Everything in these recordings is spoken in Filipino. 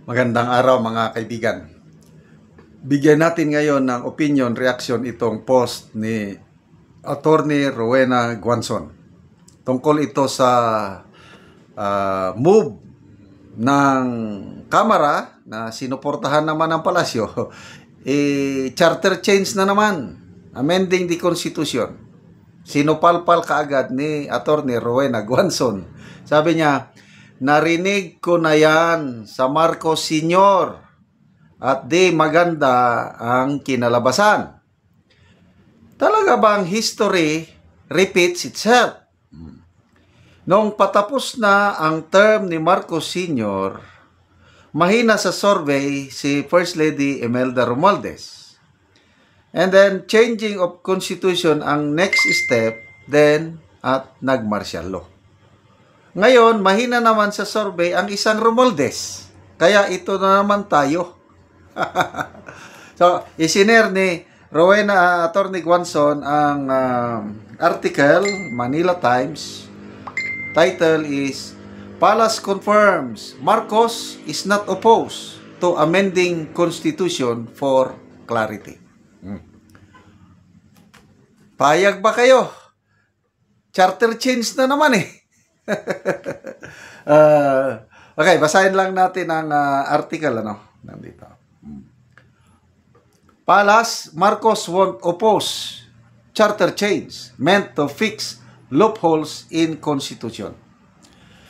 Magandang araw mga kaibigan. Bigyan natin ngayon ng opinion, reaction itong post ni Attorney Rowena Guanzon. Tungkol ito sa move ng Kamara na sinuportahan naman ng Palasyo. Charter change na naman, amending the Constitution. Sinupalpal kaagad ni Attorney Rowena Guanzon. Sabi niya, narinig ko na yan sa Marcos Sr. at di maganda ang kinalabasan. Talaga bang history repeats itself? Noong patapos na ang term ni Marcos Sr., mahina sa survey si First Lady Imelda Romualdez. And then, changing of constitution ang next step, then at nag-martial law. Ngayon, mahina naman sa survey ang isang Romualdez. Kaya ito na naman tayo. So, isiner ni Rowena Attorney Guanzon ang article, Manila Times. Title is, Palace confirms Marcos is not opposed to amending Constitution for clarity. Payag ba kayo? Charter change na naman eh. Okay, basahin lang natin ang article, nandito. Palace, Marcos won't oppose charter change meant to fix loopholes in Constitution.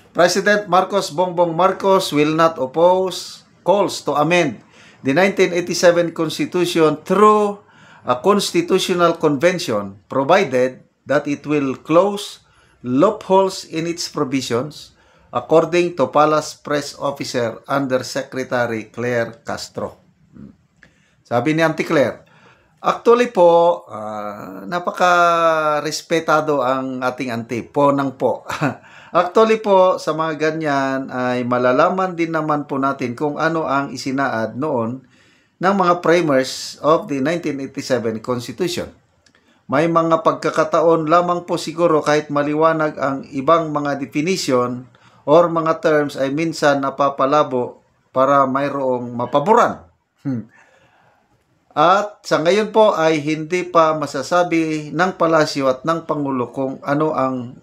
President Marcos Bongbong Marcos will not oppose calls to amend the 1987 Constitution through a constitutional convention, provided that it will close loopholes in its provisions, according to Palace Press Officer Undersecretary Claire Castro. Sabi ni Auntie Claire, actually po, napaka-respetado ang ating auntie, po ng po. Actually po, sa mga ganyan ay malalaman din naman po natin kung ano ang isinaad noon ng mga framers of the 1987 Constitution. May mga pagkakataon lamang po siguro kahit maliwanag ang ibang mga definition or mga terms ay minsan napapalabo para mayroong mapaboran. At sa ngayon po ay hindi pa masasabi ng Palasyo at ng Pangulo kung ano ang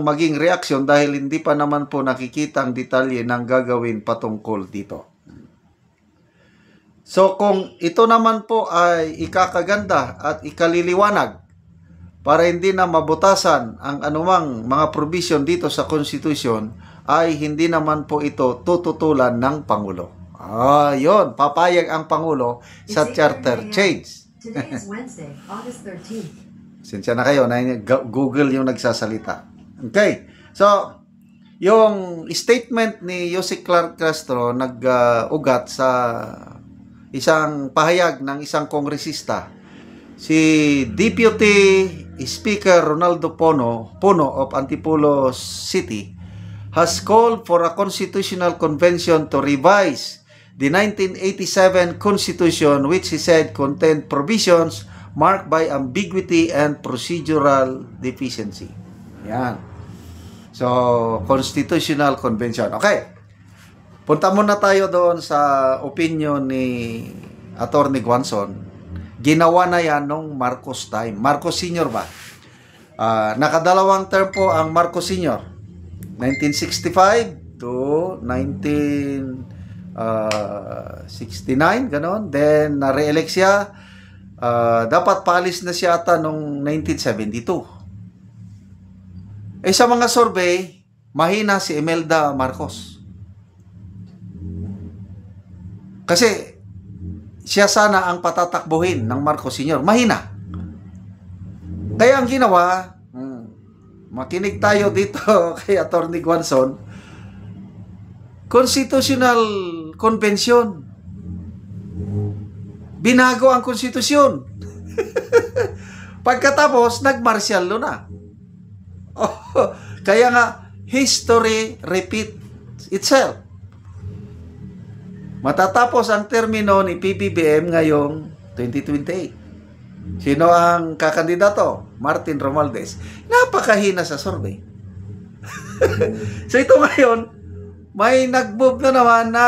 maging reaksyon dahil hindi pa naman po nakikita ang detalye ng gagawin patungkol dito. So kung ito naman po ay ikakaganda at ikaliliwanag para hindi na mabutasan ang anumang mga provision dito sa Constitution, ay hindi naman po ito tututulan ng Pangulo. Yun, papayag ang Pangulo sa charter change. Today is Wednesday, August 13th. Sinsya na kayo, Google yung nagsasalita. Okay, so yung statement ni Jose Clark Castro nag-ugat sa isang pahayag ng isang kongresista, si Deputy Speaker Ronaldo Puno of Antipolo City has called for a constitutional convention to revise the 1987 Constitution, which he said contained provisions marked by ambiguity and procedural deficiency. Yan. So, Constitutional Convention. Okay. Punta muna tayo doon sa opinion ni Attorney Guanzon. Ginawa na yan nung Marcos time. Marcos Sr. ba? Nakadalawang term po ang Marcos Sr. 1965 to 1969, ganon. Then, na-re-elect siya. Dapat paalis na siya ata nung 1972. Sa mga survey, mahina si Imelda Marcos. Kasi siya sana ang patatakbuhin ng Marcos Sr. Mahina. Kaya ang ginawa, makinig tayo dito kay Attorney Guanzon, Constitutional Convention. Binago ang konstitusyon. Pagkatapos, nag-martial law na. Kaya nga, history repeats itself. Matatapos ang termino ni PBBM ngayong 2028. Sino ang kakandidato? Martin Romualdez. Napakahina sa survey. So ito ngayon, may nag-move na naman na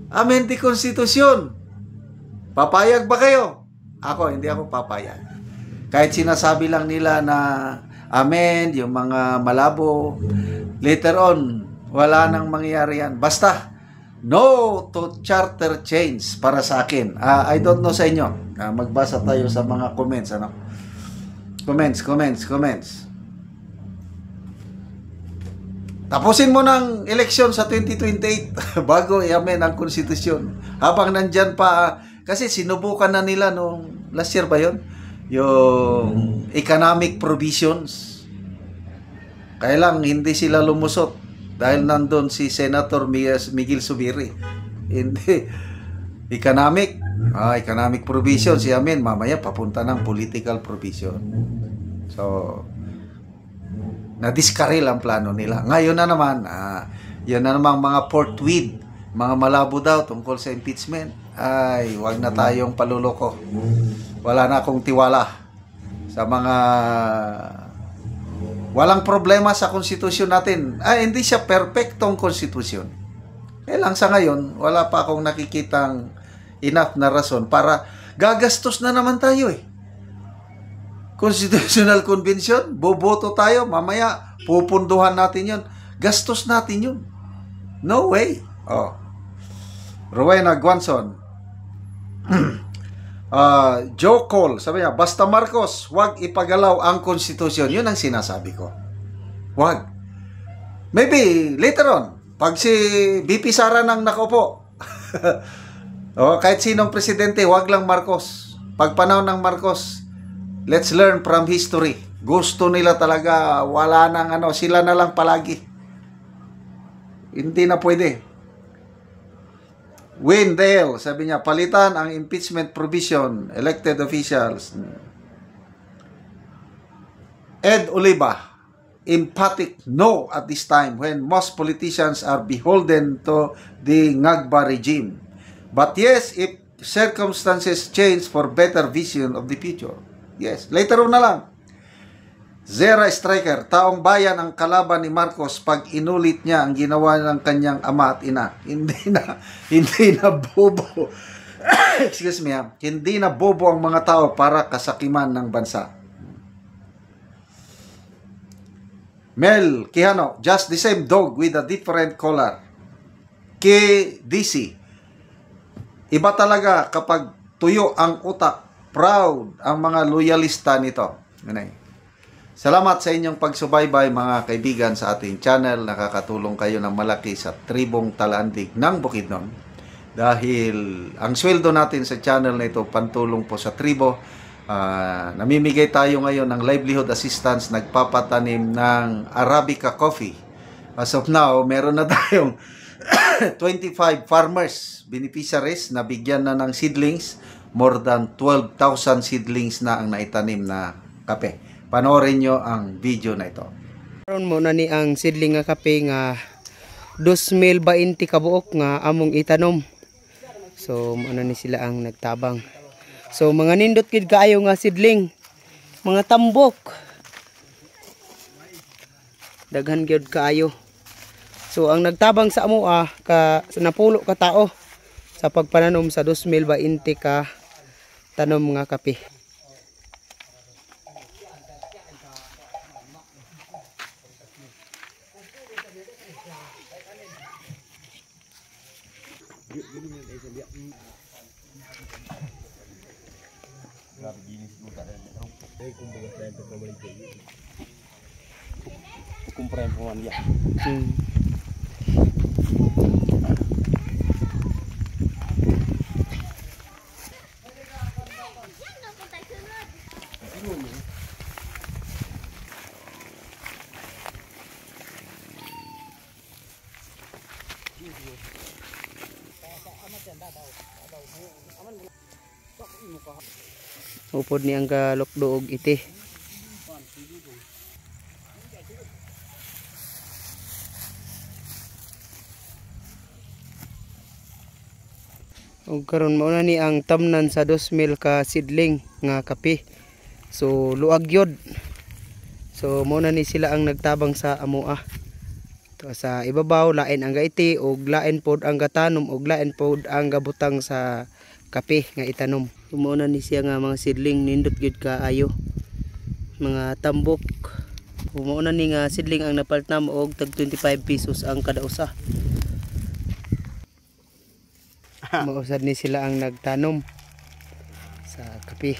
amend the Constitution. Papayag ba kayo? Ako, hindi ako papayag. Kahit sinasabi lang nila na amend, yung mga malabo, later on, wala nang mangyayari yan. Basta, no to charter change para sa akin. I don't know sa inyo. Magbasa tayo sa mga comments. Ano? Comments. Tapusin mo ng eleksyon sa 2028 bago i-amend ang konstitusyon. Habang nandyan pa, kasi sinubukan na nila nung last year ba yun? Yung economic provisions. Kaya lang hindi sila lumusot dahil nandun si Senator Miguel Zubiri. Hindi. Economic provisions, i-amend. Mamaya papunta ng political provision. So, na-discarrel ang plano nila. Ngayon na naman, yun na naman mga forthwith, mga malabo daw tungkol sa impeachment. Ay, wag na tayong paluloko. Wala na akong tiwala sa mga walang problema sa konstitusyon natin. Hindi siya perfectong konstitusyon. Kaya lang sa ngayon, wala pa akong nakikitang enough na rason para gagastos na naman tayo eh. Constitutional Convention, boboto tayo, mamaya pupunduhan natin yun. Gastos natin yun. No way. Rowena Guanson. Joe Cole, sabi niya, basta Marcos, wag ipagalaw ang konstitusyon. Yun ang sinasabi ko. Wag. Maybe later on, pag si BP Sara nang nakaupo, kahit sinong presidente, wag lang Marcos. Pag panahon ng Marcos, let's learn from history. Gusto nila talaga, wala nang sila na lang palagi. Hindi na pwede. Windale, sabi niya, palitan ang impeachment provision, elected officials. Ed Oliva, emphatic no at this time when most politicians are beholden to the Ngagba regime. But yes, if circumstances change for better vision of the future. Yes, later on na lang. Zera Striker, taong bayan ang kalaban ni Marcos pag inulit niya ang ginawa ng kanyang ama at ina. Hindi na bobo. Excuse me, hindi na bobo ang mga tao para kasakiman ng bansa. Mel Quijano, just the same dog with a different color. KDC, iba talaga kapag tuyo ang utak. Proud ang mga loyalista nito. Salamat sa inyong pagsubaybay mga kaibigan sa ating channel. Nakakatulong kayo ng malaki sa tribong Talandig ng Bukidnon. Dahil ang sweldo natin sa channel na ito, pantulong po sa tribo. Namimigay tayo ngayon ng livelihood assistance, nagpapatanim ng Arabica coffee. As of now, meron na tayong 25 farmers, beneficiaries na bigyan na ng seedlings. More than 12,000 seedlings na ang naitanim na kape. Panoorin nyo ang video na ito. Karon mo na ni ang seedling nga kape nga 2020 kabuok nga among itanom. So ni sila ang nagtabang. So mga nindot kid kaayo nga seedling, mga tambok. Daghan gyud kaayo. So ang nagtabang sa amo ka sa napulo ka tao sa pagpananom sa 2020 ka tanom nga kape. Kumpren po niya. Upod ni ang kalokdoog iti. Ug karon mao na ni ang tamnan sa 2,000 ka seedling nga kape. So luag yod. So mao na ni sila ang nagtabang sa amoa. To sa ibabaw lain ang gaiti og lain pod ang gatanom og lain pod ang gabutang sa kape nga itanom. Tumo na ni siya nga mga seedling nindot gyud kaayo. Mga tambok. Tumo na ni nga seedling ang napalt na mo og tag 25 pesos ang kada usa. Mausad ni sila ang nagtanom sa kape.